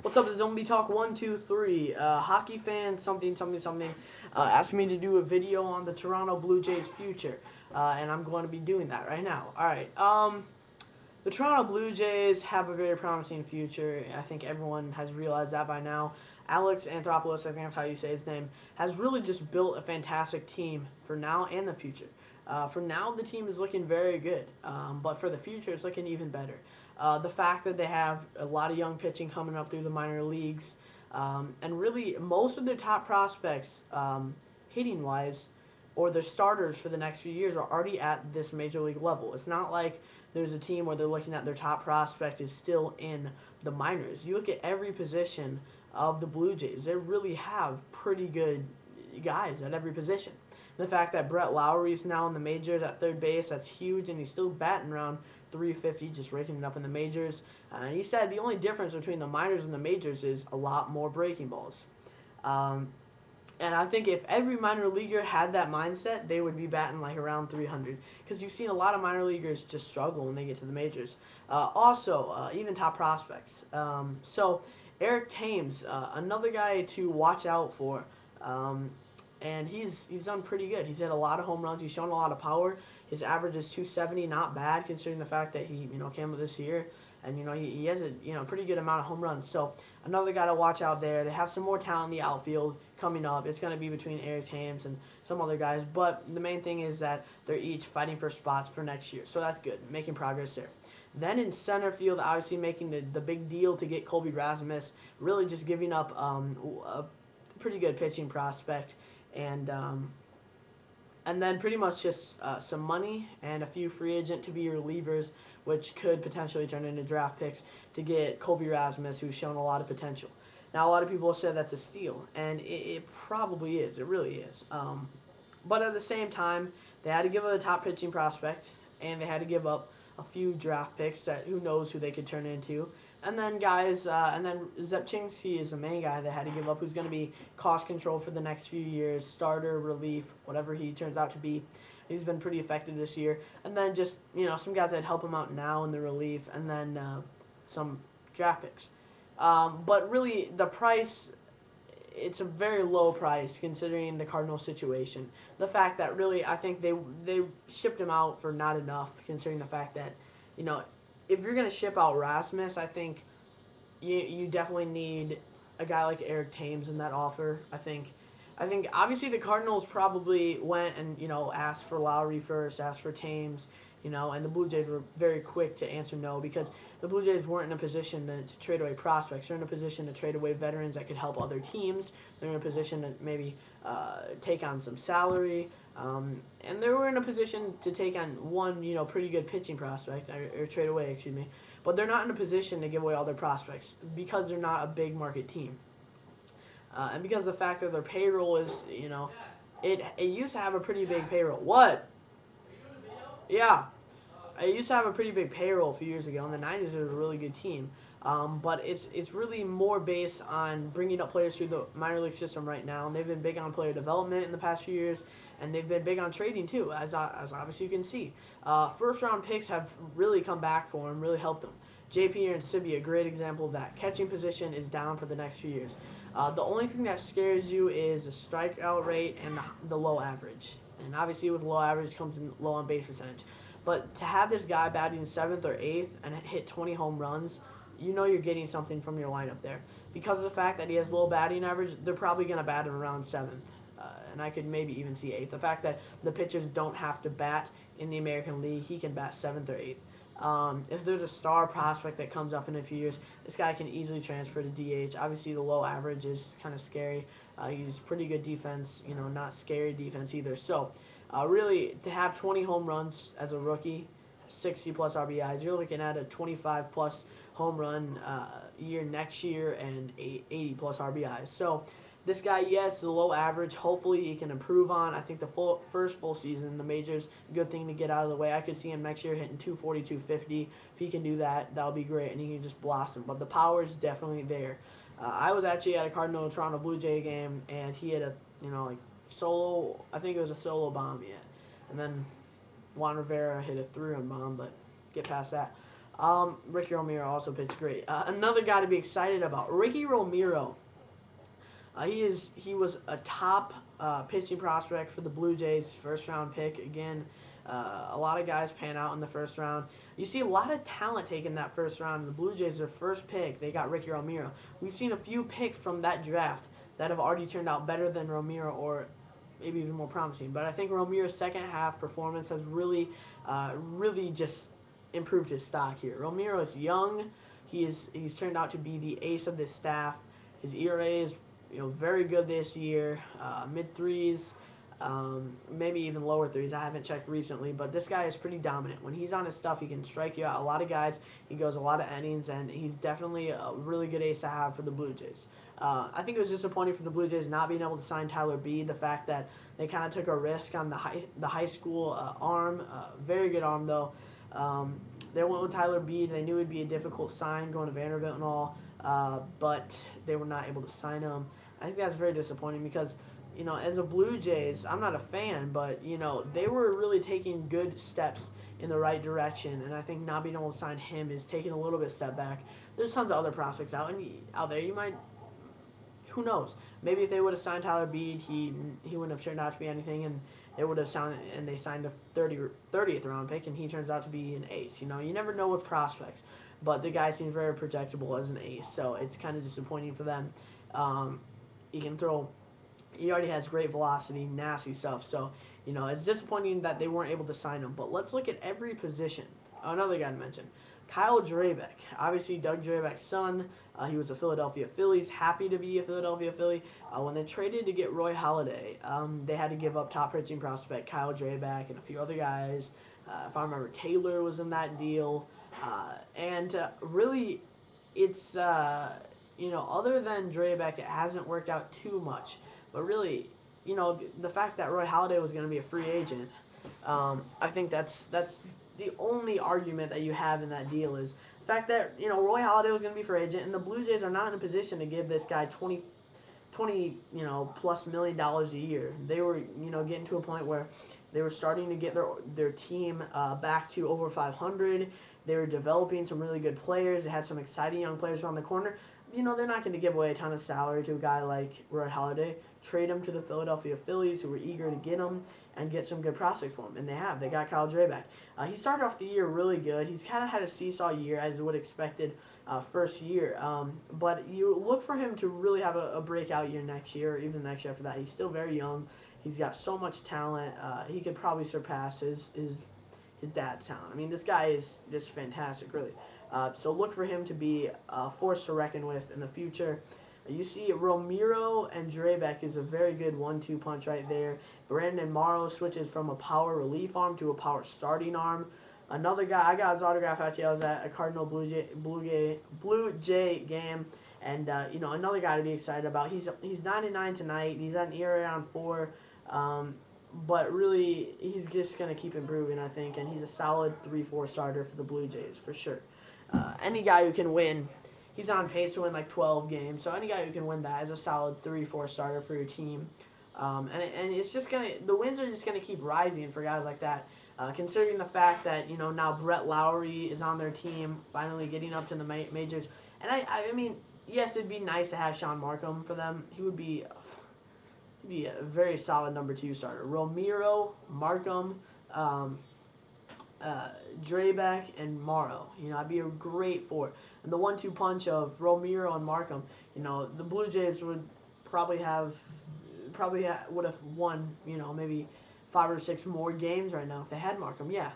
What's up, Zombie Talk 123. Hockey fan, something, asked me to do a video on the Toronto Blue Jays' future, and I'm going to be doing that right now. All right. The Toronto Blue Jays have a very promising future. I think everyone has realized that by now. Alex Anthopoulos, I think that's how you say his name, has really just built a fantastic team for now and the future. For now, the team is looking very good, but for the future, it's looking even better. The fact that they have a lot of young pitching coming up through the minor leagues, and really most of their top prospects, hitting wise, or their starters for the next few years are already at this major league level. It's not like there's a team where they're looking at their top prospect is still in the minors. You look at every position of the Blue Jays, they really have pretty good guys at every position. The fact that Brett Lowry is now in the majors at third base, that's huge, and he's still batting around 350, just raking it up in the majors. He said the only difference between the minors and the majors is a lot more breaking balls. Um, and I think if every minor leaguer had that mindset, they would be batting like around 300. Because you've seen a lot of minor leaguers just struggle when they get to the majors. Even top prospects. Eric Thames, another guy to watch out for. Um, and he's done pretty good. He's hit a lot of home runs. He's shown a lot of power. His average is 270, not bad considering the fact that he came up this year, and he has a pretty good amount of home runs. So another guy to watch out there. They have some more talent in the outfield coming up. It's going to be between Eric Thames and some other guys, but the main thing is that they're each fighting for spots for next year. So that's good, making progress there. Then in center field, obviously making the big deal to get Colby Rasmus, really just giving up a pretty good pitching prospect, and then pretty much just some money and a few free agent to be relievers, which could potentially turn into draft picks to get Colby Rasmus, who's shown a lot of potential. Now, a lot of people have said that's a steal, and it probably is. It really is. But at the same time, they had to give up a top pitching prospect, and they had to give up a few draft picks that who knows who they could turn into. And then Zepchinski is the main guy they had to give up, who's going to be cost control for the next few years, starter, relief, whatever he turns out to be. He's been pretty effective this year. And then just, some guys that help him out now in the relief, and then some draft picks. But really, the price, it's a very low price considering the Cardinals situation. The fact that really, I think they shipped him out for not enough, considering the fact that, if you're going to ship out Rasmus, I think you definitely need a guy like Eric Thames in that offer. I think obviously the Cardinals probably went and asked for Lowry first, asked for Thames, and the Blue Jays were very quick to answer no, because the Blue Jays weren't in a position to trade away prospects. They're in a position to trade away veterans that could help other teams. They're in a position to maybe take on some salary. And they were in a position to take on one, pretty good pitching prospect, or trade away, excuse me. But they're not in a position to give away all their prospects because they're not a big market team. And because of the fact that their payroll is, it used to have a pretty big payroll. What? Yeah. It used to have a pretty big payroll a few years ago. In the 90s, it was a really good team. But it's really more based on bringing up players through the minor league system right now. And they've been big on player development in the past few years. And they've been big on trading, too, as obviously you can see. First-round picks have really come back for them, really helped them. JP and Sibby, a great example of that. Catching position is down for the next few years. The only thing that scares you is the strikeout rate and the low average. And obviously with low average comes in low on base percentage. But to have this guy batting 7th or 8th and hit 20 home runs, you're getting something from your lineup there. Because of the fact that he has low batting average, they're probably going to bat him around 7th. And I could maybe even see 8th. The fact that the pitchers don't have to bat in the American League, he can bat 7th or 8th. If there's a star prospect that comes up in a few years, this guy can easily transfer to DH. Obviously, the low average is kind of scary. He's pretty good defense, not scary defense either. So, really, to have 20 home runs as a rookie, 60-plus RBIs, you're looking at a 25-plus home run year next year and 80-plus RBIs. So, this guy, yes, the low average. Hopefully, he can improve on. I think the first full season in the majors, good thing to get out of the way. I could see him next year hitting 240, 250. If he can do that, that'll be great, and he can just blossom. But the power is definitely there. I was actually at a Cardinal Toronto Blue Jay game, and he had a solo. I think it was a solo bomb, yeah. And then Juan Rivera hit a 3-run bomb, but get past that. Ricky Romero also pitched great. Another guy to be excited about, Ricky Romero. He was a top pitching prospect for the Blue Jays, first round pick. Again, a lot of guys pan out in the first round. You see a lot of talent taken that first round. The Blue Jays, their first pick, they got Ricky Romero. We've seen a few picks from that draft that have already turned out better than Romero, or maybe even more promising. But I think Romero's second half performance has really just improved his stock here. Romero is young. He's turned out to be the ace of this staff. His ERA is very good this year, mid threes, maybe even lower threes. I haven't checked recently, but this guy is pretty dominant. When he's on his stuff, he can strike you out. A lot of guys, he goes a lot of innings, and he's definitely a really good ace to have for the Blue Jays. I think it was disappointing for the Blue Jays not being able to sign Tyler Beede. The fact that they kind of took a risk on the high school arm, very good arm though. They went with Tyler Beede. They knew it'd be a difficult sign going to Vanderbilt and all, but they were not able to sign him. I think that's very disappointing because, as a Blue Jays, I'm not a fan, but, they were really taking good steps in the right direction, and I think not being able to sign him is taking a little bit step back. There's tons of other prospects out there. You might, who knows? Maybe if they would have signed Tyler Beede, he wouldn't have turned out to be anything, and they signed the 30th round pick, and he turns out to be an ace. You never know with prospects, but the guy seems very projectable as an ace, so it's kind of disappointing for them. He already has great velocity, nasty stuff, so it's disappointing that they weren't able to sign him. But let's look at every position. Another guy to mention, Kyle Drabek, obviously Doug Drabek's son. He was a Philadelphia Phillies, happy to be a Philadelphia Philly. When they traded to get Roy Halladay, they had to give up top pitching prospect Kyle Drabek and a few other guys. If I remember, Taylor was in that deal. Really, it's, other than Drabek, it hasn't worked out too much. But really, the fact that Roy Halladay was going to be a free agent, I think that's the only argument that you have in that deal is the fact that, Roy Halladay was going to be free agent, and the Blue Jays are not in a position to give this guy $20 plus million a year. They were, getting to a point where they were starting to get their team back to over 500. They were developing some really good players. They had some exciting young players on the corner. They're not going to give away a ton of salary to a guy like Roy Halladay. Trade him to the Philadelphia Phillies, who were eager to get him and get some good prospects for him. And they have. They got Kyle Drabek. He started off the year really good. He's kind of had a seesaw year, as would expected first year. But you look for him to really have a breakout year next year, or even next year after that. He's still very young. He's got so much talent. He could probably surpass his dad's talent. I mean, this guy is just fantastic, really. So look for him to be a force to reckon with in the future. You see Romero and Drabek is a very good 1-2 punch right there. Brandon Morrow switches from a power relief arm to a power starting arm. Another guy, I got his autograph actually. I was at a Cardinal Blue Jay game, and another guy to be excited about. He's 99 tonight. He's at an ERA around 4. But really, he's just going to keep improving, I think, and he's a solid 3-4 starter for the Blue Jays, for sure. Any guy who can win, he's on pace to win like 12 games, so any guy who can win that is a solid 3-4 starter for your team. And it's just the wins are just going to keep rising for guys like that, considering the fact that, now Brett Lowry is on their team, finally getting up to the majors. And I mean, yes, it'd be nice to have Sean Markham for them. He would be a very solid number 2 starter. Romero, Markham, Drabek, and Morrow. I'd be a great 4. And the 1-2 punch of Romero and Markham, the Blue Jays would would have won, maybe 5 or 6 more games right now if they had Markham. Yeah,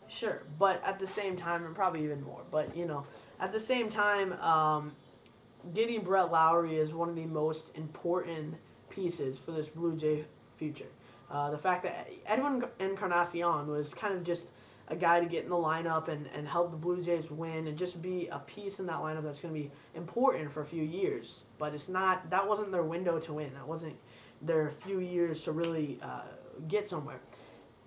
sure. But at the same time, and probably even more. But, at the same time, getting Brett Lowry is one of the most important pieces for this Blue Jay future. The fact that Edwin Encarnacion was kind of just a guy to get in the lineup and help the Blue Jays win and just be a piece in that lineup that's going to be important for a few years. But that wasn't their window to win. That wasn't their few years to really get somewhere.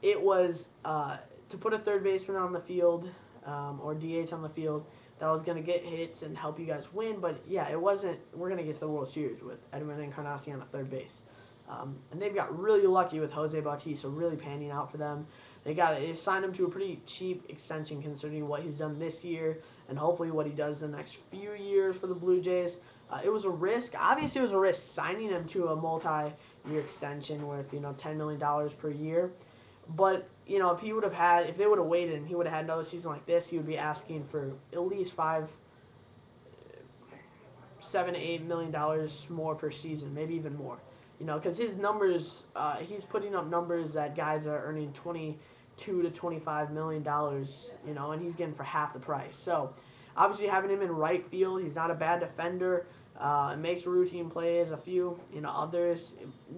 It was to put a third baseman on the field or DH on the field that was going to get hits and help you guys win. But yeah, it wasn't. We're going to get to the World Series with Edwin Encarnacion at third base. And they've got really lucky with Jose Bautista really panning out for them. They signed him to a pretty cheap extension considering what he's done this year and hopefully what he does the next few years for the Blue Jays. It was a risk. Obviously, it was a risk signing him to a multi-year extension worth $10 million per year. But if they would have waited and he would have had another season like this, he would be asking for at least $7 to $8 million more per season, maybe even more. Because his numbers, he's putting up numbers that guys are earning $22 to $25 million. And he's getting for half the price. So obviously having him in right field, he's not a bad defender. Makes routine plays. A few, others.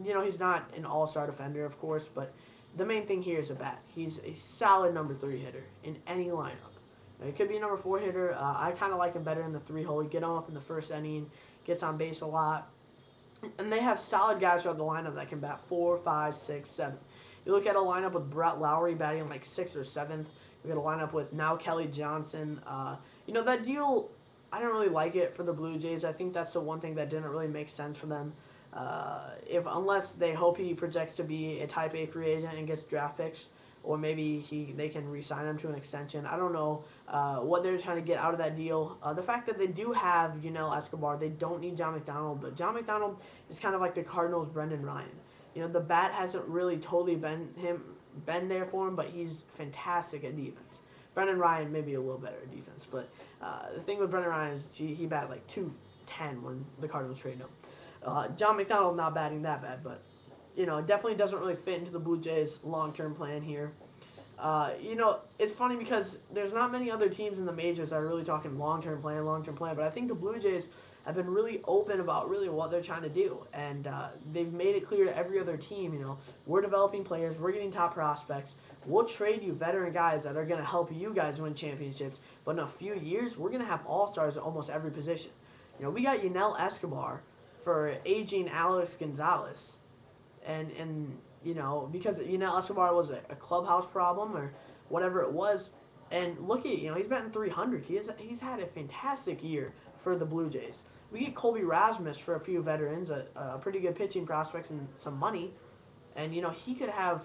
He's not an all-star defender, of course, but the main thing here is a bat. He's a solid number 3 hitter in any lineup. Now, he could be a number 4 hitter. I kind of like him better in the 3 hole. You get him up in the first inning, gets on base a lot. And they have solid guys throughout the lineup that can bat 4, 5, 6, 7. You look at a lineup with Brett Lowry batting like 6th or 7th. You get a lineup with now Kelly Johnson. That deal, I don't really like it for the Blue Jays. I think that's the one thing that didn't really make sense for them. Unless they hope he projects to be a Type A free agent and gets draft picks, or maybe they can re-sign him to an extension. I don't know what they're trying to get out of that deal. The fact that they do have Escobar, they don't need John McDonald, but John McDonald is kind of like the Cardinals' Brendan Ryan. The bat hasn't really totally been there for him, but he's fantastic at defense. Brendan Ryan may be a little better at defense, but the thing with Brendan Ryan is he batted like 210 when the Cardinals traded him. John McDonald not batting that bad, but definitely doesn't really fit into the Blue Jays' long-term plan here. It's funny because there's not many other teams in the majors that are really talking long-term plan, but I think the Blue Jays have been really open about really what they're trying to do, and they've made it clear to every other team, we're developing players, we're getting top prospects, we'll trade you veteran guys that are going to help you guys win championships, but in a few years, we're going to have all-stars at almost every position. We got Yunel Escobar for aging Alex Gonzalez, and because Yunel Escobar was a clubhouse problem or whatever it was, and look at he's batting 300. He's had a fantastic year for the Blue Jays. We get Colby Rasmus for a few veterans, a pretty good pitching prospects and some money, and he could have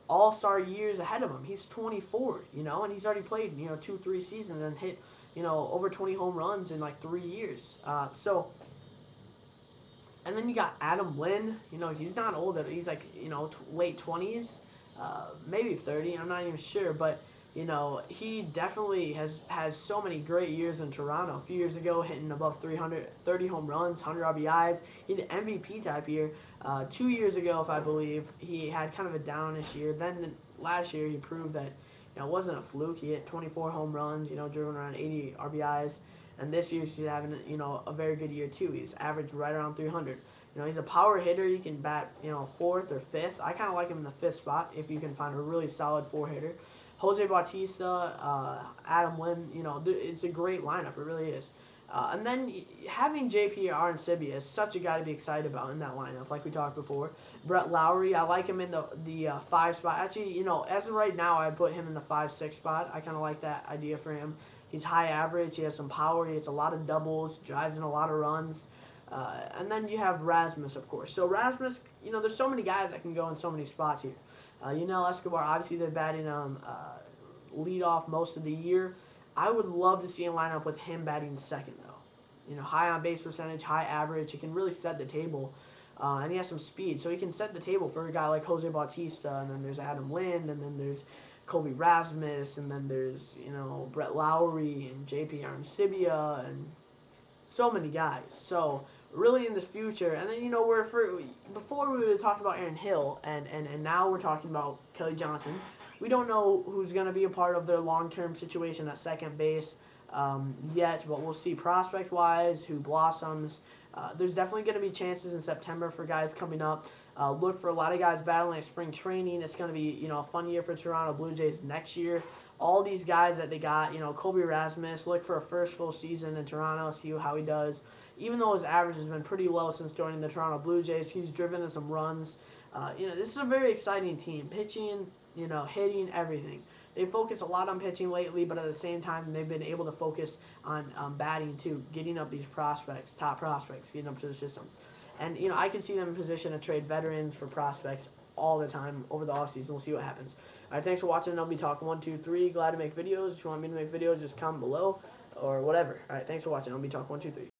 all-star years ahead of him. He's 24, and he's already played 2-3 seasons and hit over 20 home runs in like 3 years. And then you got Adam Lynn. He's not old. He's like, late 20s, maybe 30. I'm not even sure. But, he definitely has so many great years in Toronto. A few years ago, hitting above 330 home runs, 100 RBIs. He had an MVP type year. 2 years ago, if I believe, he had kind of a downish year. Then last year, he proved that it wasn't a fluke. He hit 24 home runs, driven around 80 RBIs. And this year he's having, a very good year too. He's averaged right around 300. He's a power hitter. He can bat, 4th or 5th. I kind of like him in the 5th spot if you can find a really solid 4-hitter. Jose Bautista, Adam Lynn, it's a great lineup. It really is. And then having JP Arencibia is such a guy to be excited about in that lineup, like we talked before. Brett Lowry, I like him in the 5 spot. Actually, as of right now, I put him in the 5-6 spot. I kind of like that idea for him. He's high average. He has some power. He hits a lot of doubles, drives in a lot of runs. And then you have Rasmus, of course. So Rasmus, there's so many guys that can go in so many spots here. Escobar, obviously they're batting lead off most of the year. I would love to see a lineup with him batting second, though. High on base percentage, high average. He can really set the table. And he has some speed. So he can set the table for a guy like Jose Bautista. And then there's Adam Lynn. And then there's Colby Rasmus, and then there's, Brett Lowry and JP Arencibia and so many guys. So really in the future, and then, before we were talking about Aaron Hill, and now we're talking about Kelly Johnson. We don't know who's going to be a part of their long-term situation at second base yet, but we'll see prospect-wise who blossoms. There's definitely going to be chances in September for guys coming up. Look for a lot of guys battling at spring training. It's going to be, a fun year for Toronto Blue Jays next year. All these guys that they got, Colby Rasmus, look for a first full season in Toronto, see how he does. Even though his average has been pretty low since joining the Toronto Blue Jays, he's driven in some runs. This is a very exciting team. Pitching, hitting, everything. They focus a lot on pitching lately, but at the same time, they've been able to focus on batting too, getting up these prospects, top prospects, getting up to the systems. And, I can see them in position to trade veterans for prospects all the time over the off season. We'll see what happens. All right, thanks for watching. I'll be talking 1, 2, 3. Glad to make videos. If you want me to make videos, just comment below or whatever. All right, thanks for watching. I'll be talking 1, 2, 3.